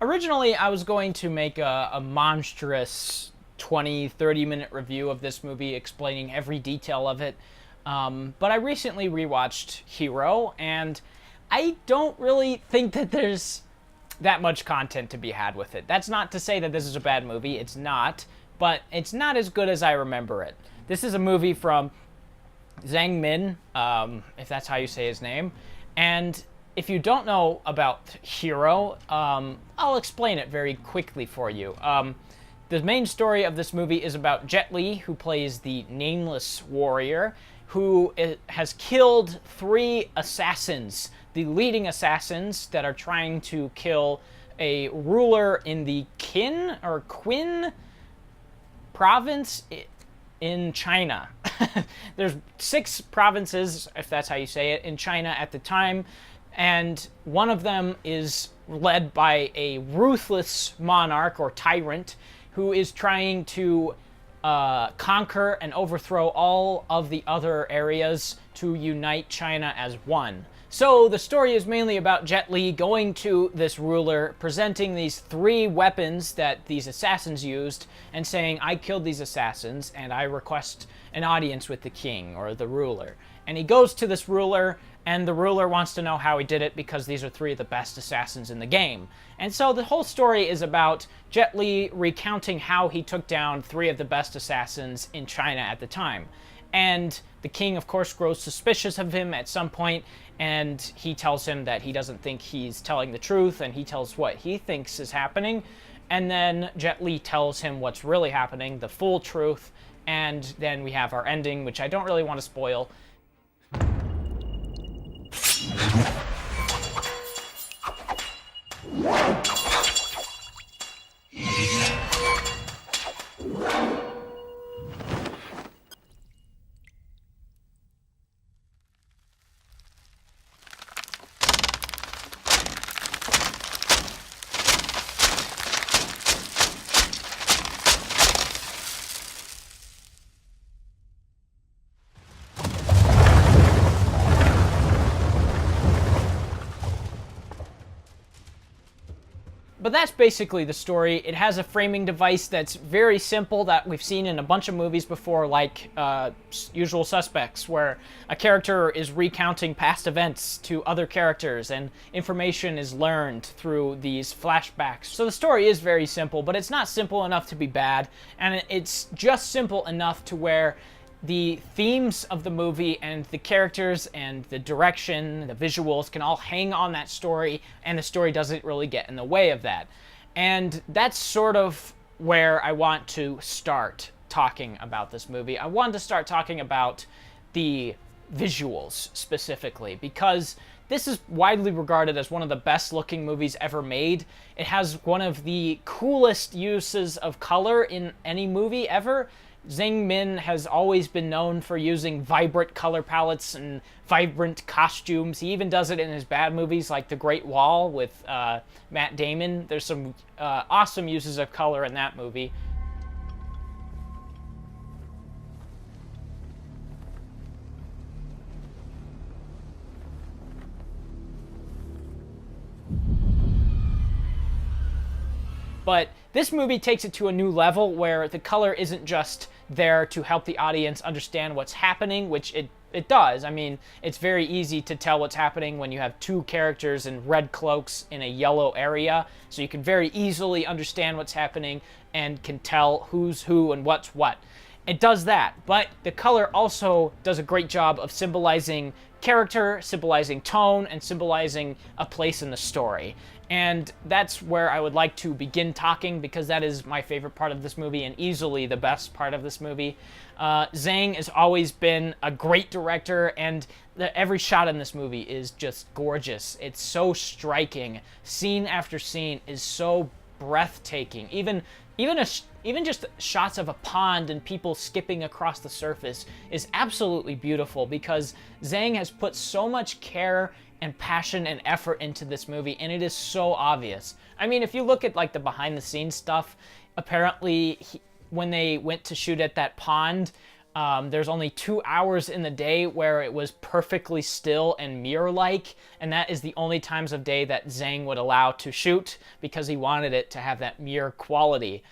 Originally, I was going to make a monstrous 20, 30-minute review of this movie explaining every detail of it. But I recently rewatched Hero, and I don't really think that there's that much content to be had with it. That's not to say that this is a bad movie. It's not. But it's not as good as I remember it. This is a movie from Zhang Yimou, if that's how you say his name. And if you don't know about Hero, I'll explain it very quickly for you. The main story of this movie is about Jet Li, who plays the Nameless Warrior, who has killed 3 assassins, the leading assassins that are trying to kill a ruler in the Qin province in China. There's 6 provinces, if that's how you say it, in China at the time, and one of them is led by a ruthless monarch or tyrant who is trying to conquer and overthrow all of the other areas to unite China as one. So the story is mainly about Jet Li going to this ruler, presenting these 3 weapons that these assassins used, and saying, I killed these assassins, and I request an audience with the king, or the ruler. And he goes to this ruler, and the ruler wants to know how he did it, because these are 3 of the best assassins in the game. And so the whole story is about Jet Li recounting how he took down 3 of the best assassins in China at the time. And the king, of course, grows suspicious of him at some point, and he tells him that he doesn't think he's telling the truth, and he tells what he thinks is happening. And then Jet Li tells him what's really happening, the full truth, and then we have our ending, which I don't really want to spoil. But that's basically the story. It has a framing device that's very simple that we've seen in a bunch of movies before, like Usual Suspects, where a character is recounting past events to other characters and information is learned through these flashbacks. So the story is very simple, but it's not simple enough to be bad, and it's just simple enough to where the themes of the movie and the characters and the direction, the visuals can all hang on that story, and the story doesn't really get in the way of that. And that's sort of where I want to start talking about this movie. I want to start talking about the visuals specifically, because this is widely regarded as one of the best looking movies ever made. It has one of the coolest uses of color in any movie ever. Zhang Yimou has always been known for using vibrant color palettes and vibrant costumes. He even does it in his bad movies like The Great Wall with Matt Damon. There's some awesome uses of color in that movie. But this movie takes it to a new level where the color isn't just there to help the audience understand what's happening, which it does. I mean, it's very easy to tell what's happening when you have 2 characters in red cloaks in a yellow area, so you can very easily understand what's happening and can tell who's who and what's what. It does that, but the color also does a great job of symbolizing character, symbolizing tone, and symbolizing a place in the story. And that's where I would like to begin talking, because that is my favorite part of this movie and easily the best part of this movie. Zhang has always been a great director, and every shot in this movie is just gorgeous. It's so striking. Scene after scene is so breathtaking. Even just shots of a pond and people skipping across the surface is absolutely beautiful, because Zhang has put so much care and passion and effort into this movie, and it is so obvious. I mean, if you look at like the behind the scenes stuff, apparently when they went to shoot at that pond, There's only 2 hours in the day where it was perfectly still and mirror-like, and that is the only times of day that Zhang would allow to shoot because he wanted it to have that mirror quality.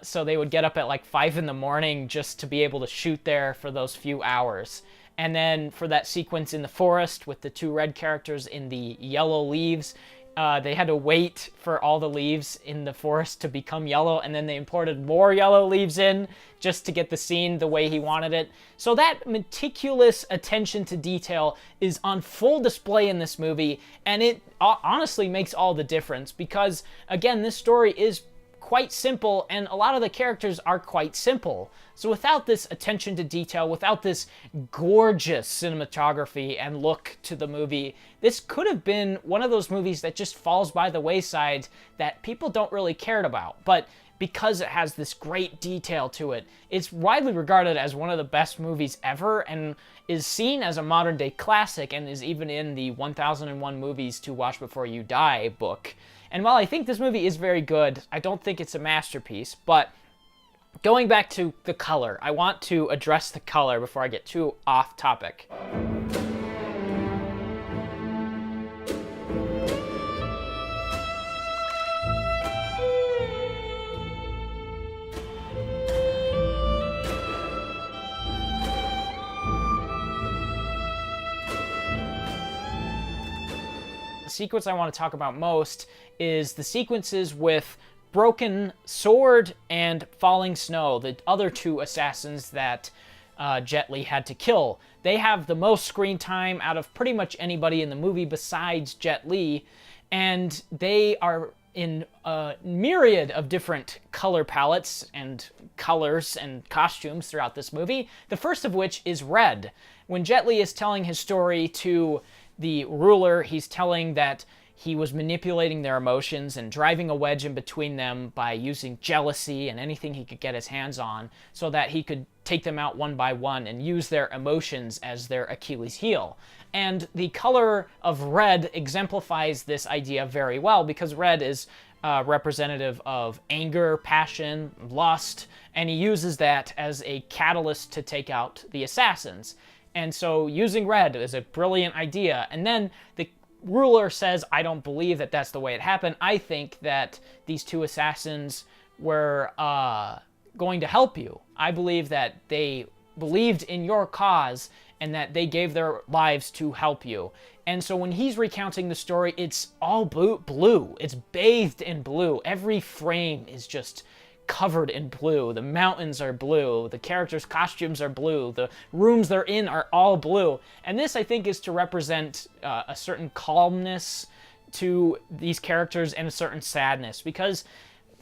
So they would get up at like 5 in the morning just to be able to shoot there for those few hours. And then for that sequence in the forest with the 2 red characters in the yellow leaves, they had to wait for all the leaves in the forest to become yellow, and then they imported more yellow leaves in just to get the scene the way he wanted it. So that meticulous attention to detail is on full display in this movie, and it honestly makes all the difference because, again, this story is quite simple, and a lot of the characters are quite simple. So without this attention to detail, without this gorgeous cinematography and look to the movie, this could have been one of those movies that just falls by the wayside that people don't really care about. But because it has this great detail to it, it's widely regarded as one of the best movies ever and is seen as a modern day classic and is even in the 1001 Movies to Watch Before You Die book. And while I think this movie is very good, I don't think it's a masterpiece. But going back to the color, I want to address the color before I get too off topic. The sequence I want to talk about most is the sequences with Broken Sword and Falling Snow, the other 2 assassins that Jet Li had to kill. They have the most screen time out of pretty much anybody in the movie besides Jet Li, and they are in a myriad of different color palettes and colors and costumes throughout this movie, the first of which is red. When Jet Li is telling his story to the ruler, he's telling that he was manipulating their emotions and driving a wedge in between them by using jealousy and anything he could get his hands on so that he could take them out one by one and use their emotions as their Achilles heel. And the color of red exemplifies this idea very well because red is representative of anger, passion, lust, and he uses that as a catalyst to take out the assassins. And so using red is a brilliant idea. And then the ruler says, I don't believe that that's the way it happened. I think that these 2 assassins were going to help you. I believe that they believed in your cause and that they gave their lives to help you. And so when he's recounting the story, it's all blue. It's bathed in blue. Every frame is just covered in blue. The mountains are blue. The characters' costumes are blue. The rooms they're in are all blue. And this, I think, is to represent a certain calmness to these characters and a certain sadness, because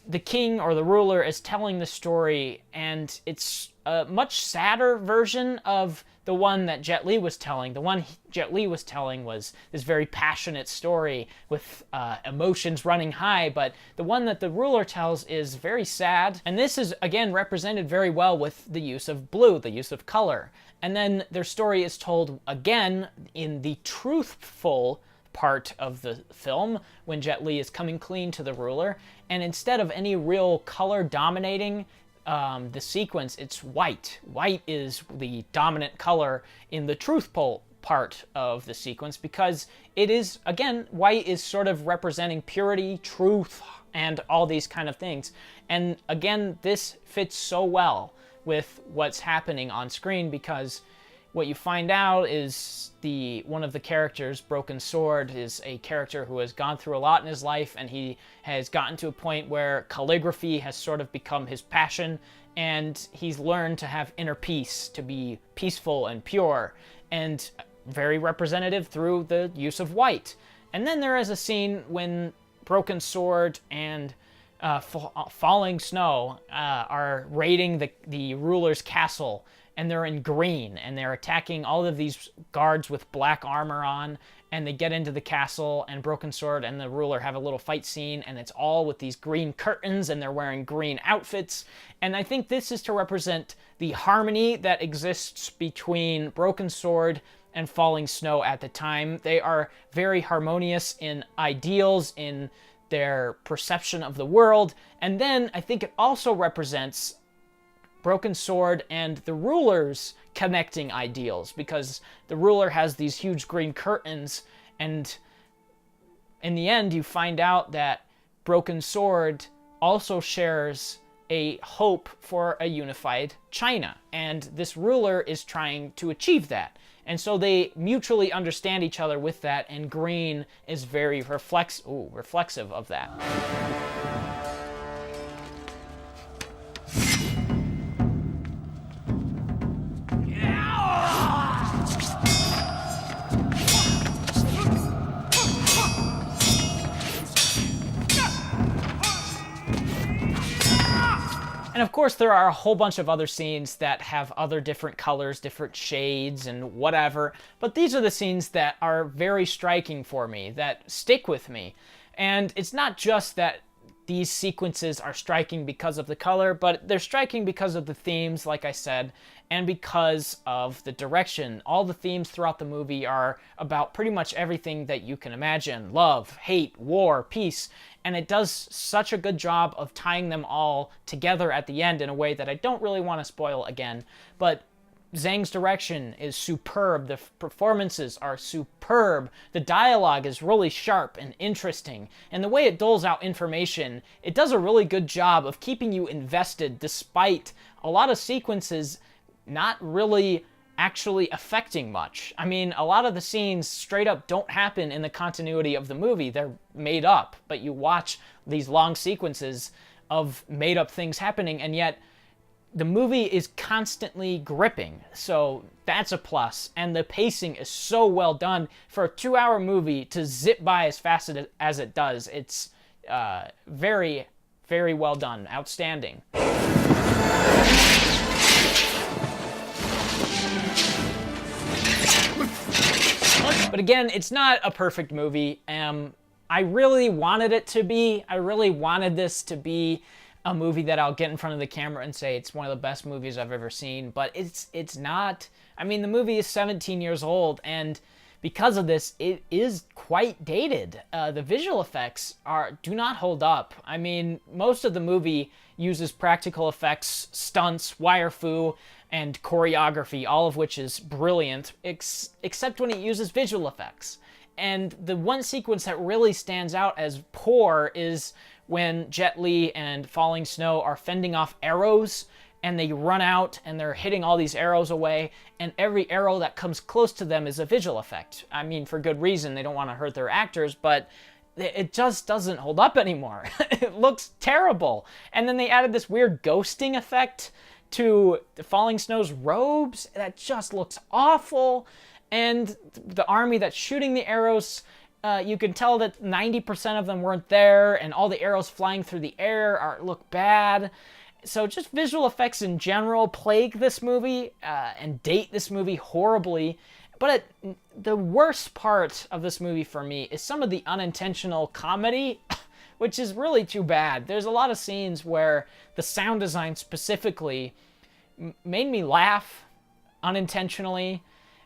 the king or the ruler is telling the story, and it's a much sadder version of the one that Jet Li was telling. The one Jet Li was telling was this very passionate story with emotions running high, but the one that the ruler tells is very sad. And this is, again, represented very well with the use of blue, the use of color. And then their story is told again in the truthful part of the film when Jet Li is coming clean to the ruler, and instead of any real color dominating the sequence, it's white. White is the dominant color in the truthful part of the sequence because it is, again, white is sort of representing purity, truth, and all these kind of things. And again, this fits so well with what's happening on screen because what you find out is one of the characters, Broken Sword, is a character who has gone through a lot in his life, and he has gotten to a point where calligraphy has sort of become his passion, and he's learned to have inner peace, to be peaceful and pure, and very representative through the use of white. And then there is a scene when Broken Sword and Falling Snow are raiding the ruler's castle, and they're in green, and they're attacking all of these guards with black armor on, and they get into the castle, and Broken Sword and the ruler have a little fight scene, and it's all with these green curtains, and they're wearing green outfits. And I think this is to represent the harmony that exists between Broken Sword and Falling Snow at the time. They are very harmonious in ideals, in their perception of the world, and then I think it also represents Broken Sword and the ruler's connecting ideals, because the ruler has these huge green curtains, and in the end you find out that Broken Sword also shares a hope for a unified China, and this ruler is trying to achieve that. And so they mutually understand each other with that, and green is very reflexive of that. And of course, there are a whole bunch of other scenes that have other different colors, different shades, and whatever. But these are the scenes that are very striking for me, that stick with me. And it's not just that these sequences are striking because of the color, but they're striking because of the themes, like I said, and because of the direction. All the themes throughout the movie are about pretty much everything that you can imagine. Love, hate, war, peace. And it does such a good job of tying them all together at the end in a way that I don't really want to spoil again. But Zhang's direction is superb. The performances are superb. The dialogue is really sharp and interesting. And the way it doles out information, it does a really good job of keeping you invested despite a lot of sequences not really actually affecting much. I mean, a lot of the scenes straight up don't happen in the continuity of the movie. They're made up, but you watch these long sequences of made up things happening, and yet the movie is constantly gripping. So that's a plus. And the pacing is so well done for a 2-hour movie to zip by as fast as it does. It's very, very well done. Outstanding. But again, it's not a perfect movie. I really wanted it to be. I really wanted this to be a movie that I'll get in front of the camera and say it's one of the best movies I've ever seen. But it's not. I mean, the movie is 17 years old, and because of this, it is quite dated. The visual effects do not hold up. I mean, most of the movie uses practical effects, stunts, wire fu, and choreography, all of which is brilliant, except when it uses visual effects. And the one sequence that really stands out as poor is when Jet Li and Falling Snow are fending off arrows, and they run out and they're hitting all these arrows away, and every arrow that comes close to them is a visual effect. I mean, for good reason. They don't want to hurt their actors, but it just doesn't hold up anymore. It looks terrible. And then they added this weird ghosting effect to Falling Snow's robes that just looks awful. And the army that's shooting the arrows, you can tell that 90% of them weren't there, and all the arrows flying through the air look bad. So just visual effects in general plague this movie and date this movie horribly. But the worst part of this movie for me is some of the unintentional comedy, which is really too bad. There's a lot of scenes where the sound design specifically made me laugh unintentionally.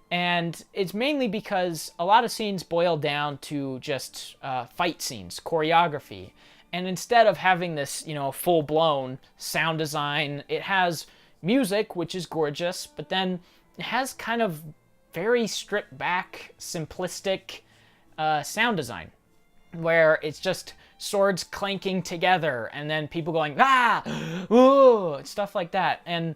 And it's mainly because a lot of scenes boil down to just fight scenes, choreography. And instead of having this, full-blown sound design, it has music, which is gorgeous, but then it has kind of very stripped-back, simplistic sound design, where it's just swords clanking together, and then people going, ah, ooh, stuff like that. And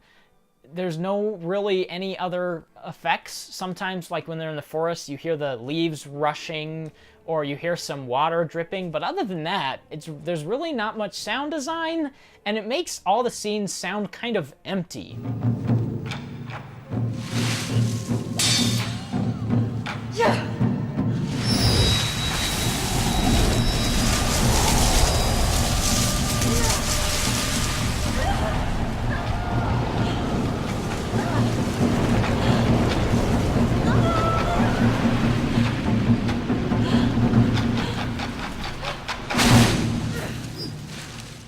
there's no really any other effects. Sometimes, like when they're in the forest, you hear the leaves rushing, or you hear some water dripping. But other than that, there's really not much sound design, and it makes all the scenes sound kind of empty. Yeah.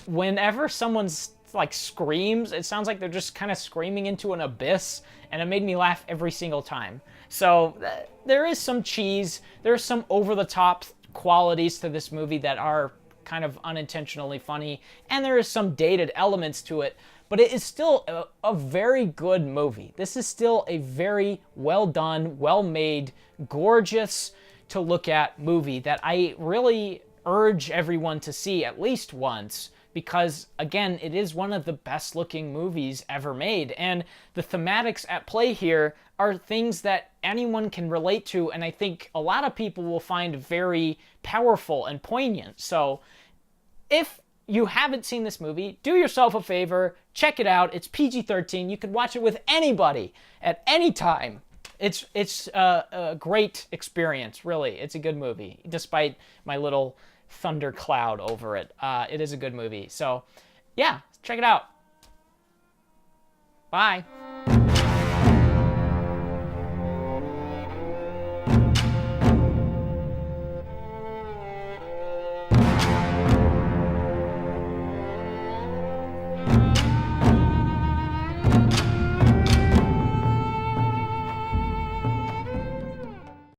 Whenever someone's screams, it sounds like they're just kind of screaming into an abyss, and it made me laugh every single time. So there is some cheese, there are some over-the-top qualities to this movie that are kind of unintentionally funny, and there is some dated elements to it, but it is still a very good movie. This is still a very well done, well made, gorgeous to look at movie that I really urge everyone to see at least once, because again, it is one of the best looking movies ever made, and the thematics at play here are things that anyone can relate to, and I think a lot of people will find very powerful and poignant. So if you haven't seen this movie, do yourself a favor, check it out. It's PG-13. You can watch it with anybody at any time. It's a great experience, really. It's a good movie, despite my little thundercloud over it. It is a good movie. So, yeah, check it out. Bye.